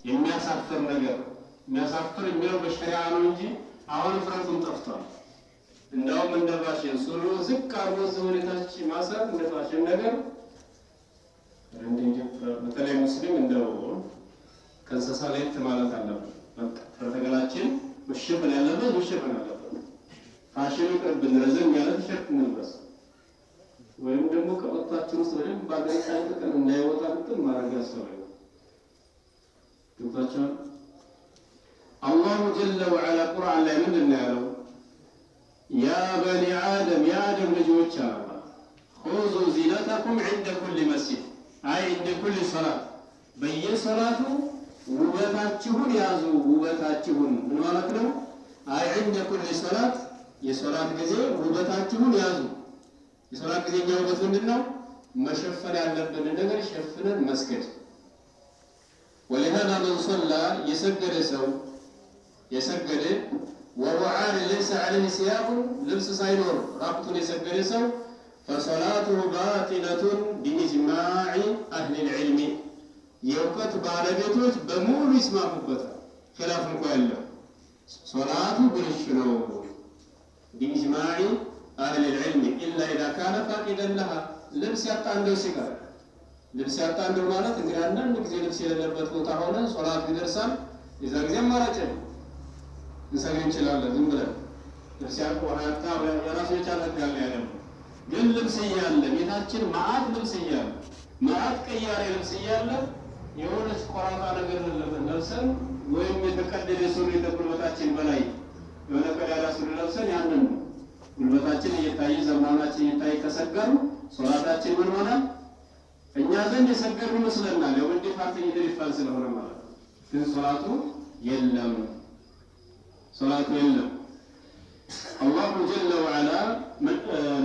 የሚያሳፍር ነገር የሚያሳፍር የሚለው በሸሪዓ ነው እንጂ አሁን ፍረቱን ጠፍቷል። እንደውም እንደ ፋሽን ሱሪ ዝቅ አርጎ ዘውሪታች ማሰር እንደ ፋሽን ነገር በተለይ ሙስሊም እንደው ከእንስሳ ለየት ማለት አለበት። በቃ ተገላችን መሸፈን ያለበት መሸፈን አለበት። ፋሽኑ ቅርብን ረዘም ያለ ቲሸርት እንልበስ ወይም ደግሞ ከወጣችን ውስጥ ወይም ባገኝታን ተቀን እንዳይወጣ እንትን ማድረግ ያስፈልጋል። ገብታችኋል? አላሁ ጀለ ወዐላ ቁርአን ላይ ምንድን ነው ያለው? ያ በኒ አደም የአደም ልጆች አለ ኹዙ ዚነተኩም ዐንደ ኩሊ መስጂድ አይ ዐንደ ኩሊ ሶላት በየሶላቱ ውበታችሁን ያዙ። ውበታችሁን ምን ማለት ነው? አይ ዐንደ ኩሊ ሶላት የሶላት ጊዜ ውበታችሁን ያዙ። የሶላት ጊዜኛ ውበት ምንድነው? መሸፈን ያለብን ነገር ሸፍነን መስገድ። ወለሃና መን ሶላ የሰገደ ወወዓን ለይሰ ዐለይሂ ሲያብ ልብስ ሳይኖር ራቁቱን የሰገደ ሰው ፈሶላቱሁ ባጢለቱን ቢኢጅማዕ አህሊ ልዕልሚ የእውቀት ባለቤቶች በሙሉ ይስማሙበታል። ኺላፍ እንኳ የለም። ሶላቱ ብልሽ ነው ቢኢጅማዕ አህሊ ልዕልሚ ኢላ ኢዛ ካነ ፋቂደን ለሃ ልብስ ያጣ እንደው ሲቀር ልብስ ያጣ እንደው ማለት እንግዲህ አንዳንድ ጊዜ ልብስ የሌለበት ቦታ ሆነ ሶላቱ ይደርሳል። የዛ ጊዜ አማራጭ እንሰግድ እንችላለን። ዝም ብለን ልብስ ያጣ ወራታ የራሱ የቻለ ያለ ያለው ግን ልብስ እያለ ቤታችን ማአት ልብስ እያለ ማአት ቀያሪ ልብስ እያለ የሆነች ቆራጣ ነገር ለብሰን ወይም የተቀደደ ሱሪ ከጉልበታችን በላይ የሆነ ቀዳዳ ሱሪ ለብሰን ያንን ጉልበታችን እየታየ ዘማናችን እየታየ ከሰገሩ ሶላታችን ምን ሆነ? እኛ ዘንድ የሰገዱ መስለናል። የወንድ ፋት ይደርፋል ስለሆነ ማለት ነው። ግን ሶላቱ የለም። አላሁ ጀለ ወዐላ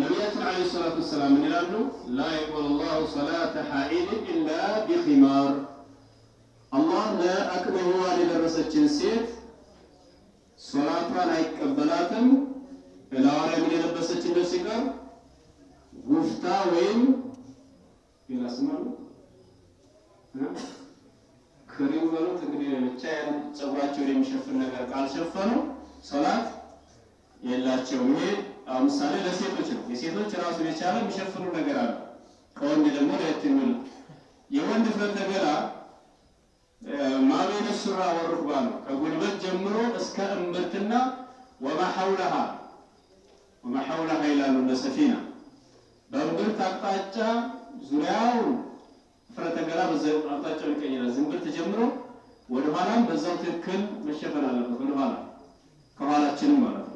ነቢያችን ዐለይሂ ሰላቱ ወሰላም ምን ይላሉ? ላ የቅበሉ ላሁ ሰላተ ሐኢድ ኢላ ቢኺማር አላህ ለአቅመ ሔዋን የደረሰችን ሴት ሶላቷን አይቀበላትም እላዋ ላይ ምን የለበሰች እንደው ሲቀር ጉፍታ ወይም ይላስማሉ ክሪም በሉት እንግዲህ ብቻ ያን ጸጉራቸውን የሚሸፍን ነገር ካልሸፈኑ ሶላት የላቸውም። ይሄ ምሳሌ ለሴቶች ነው። የሴቶች ራሱ የቻለ የሚሸፍኑ ነገር አለ። ከወንድ ደግሞ ለየት የሚል የወንድ ፍረተ ገላ ማበይነ ሱራ ወሩክባ ነው። ከጉልበት ጀምሮ እስከ እምብርትና ወማ ሐውለሃ ይላሉ እንደ ሰፊና በእምብርት አቅጣጫ ዙሪያውን ፍረተ ገላ በዛው አቅጣጫው ይቀየራል። ዝምብርት ጀምሮ ወደ ኋላም በዛው ትክክል መሸፈን አለበት። ወደ ኋላ ከኋላችንም ማለት ነው።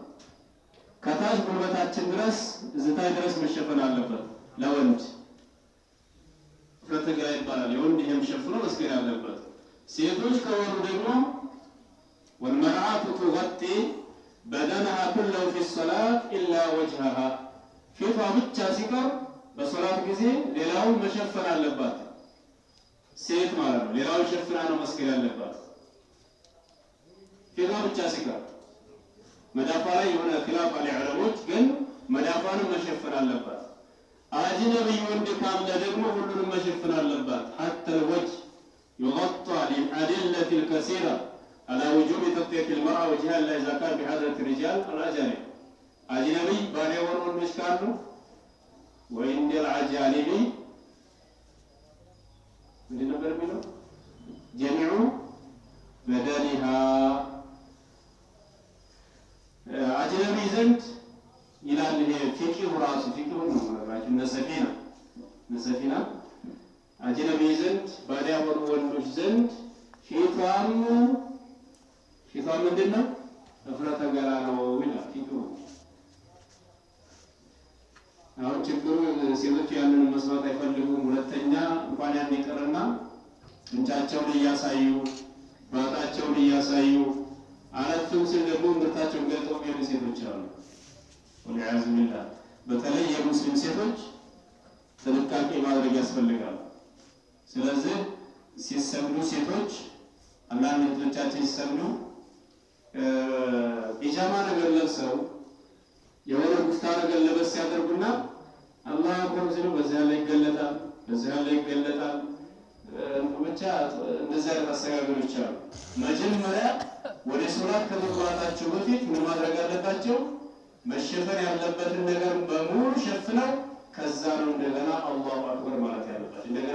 ከታች ጉልበታችን ድረስ እዝታይ ድረስ መሸፈን አለበት። ለወንድ ፍረተ ገላ ይባላል። የወንድ ይሄም ሸፍኖ መስገድ አለበት። ሴቶች ከሆኑ ደግሞ ወልመርአቱ ትغጢ በደነሃ ኩለሁ ፊ ሶላት ኢላ ወጅሀሃ ፊቷ ብቻ ሲቀር በሶላት ጊዜ ሌላውን መሸፈን አለባት። ሴት ማለት ነው። ሌላውን ሸፍና ነው መስገድ ያለባት። ፊቷ ብቻ ሲቀር መዳፏ ላይ የሆነ ኺላፍ አለ ዑለሞች፣ ግን መዳፏንም መሸፈን አለባት። አጅነቢ ወንድ ካለ ደግሞ ሁሉንም መሸፈን አለባት። ሐታ الوجه يغطى للأدلة الكثيرة على وجوب تغطية المرأة وجهها إلا إذا كان بحضرة الرجال الأجانب أجنبي باني ورون مش كانوا وإن الأجانبي من نبر منه جميع بدنها أجنبي زند إلى اللي فقه راسه فقه نسفينا أجنبي زند باني ورون مش زند ፊቷም ምንድነው? እፍረተ ገላ ነው ይላል ፊቱ። አሁን ችግሩ ሴቶች ያንን መስማት አይፈልጉም። ሁለተኛ እንኳን ያን ይቀርና እንጫቸውን እያሳዩ ባጣቸውን እያሳዩ አለፍም ሲል ደግሞ ምርታቸውን ገልጠው የሚሄዱ ሴቶች አሉ። ወልዓያዙ ቢላህ። በተለይ የሙስሊም ሴቶች ጥንቃቄ ማድረግ ያስፈልጋል። ስለዚህ ሲሰግዱ ሴቶች አንዳንድ እህቶቻችን ሲሰግዱ ፒጃማ ነገር ለብሰው የሆነ ጉፍታ ነገር ለበስ ያደርጉና አላህ አክበር ሲሉ በዚያ ላይ ይገለጣል፣ በዚያ ላይ ይገለጣል። ብቻ እንደዚህ አይነት አሰጋገዶች አሉ። መጀመሪያ ወደ ሶላት ከመግባታቸው በፊት ምን ማድረግ አለባቸው? መሸፈን ያለበትን ነገር በሙሉ ሸፍነው ከዛ ነው እንደገና አላሁ አክበር ማለት ያለባቸው። እንደገና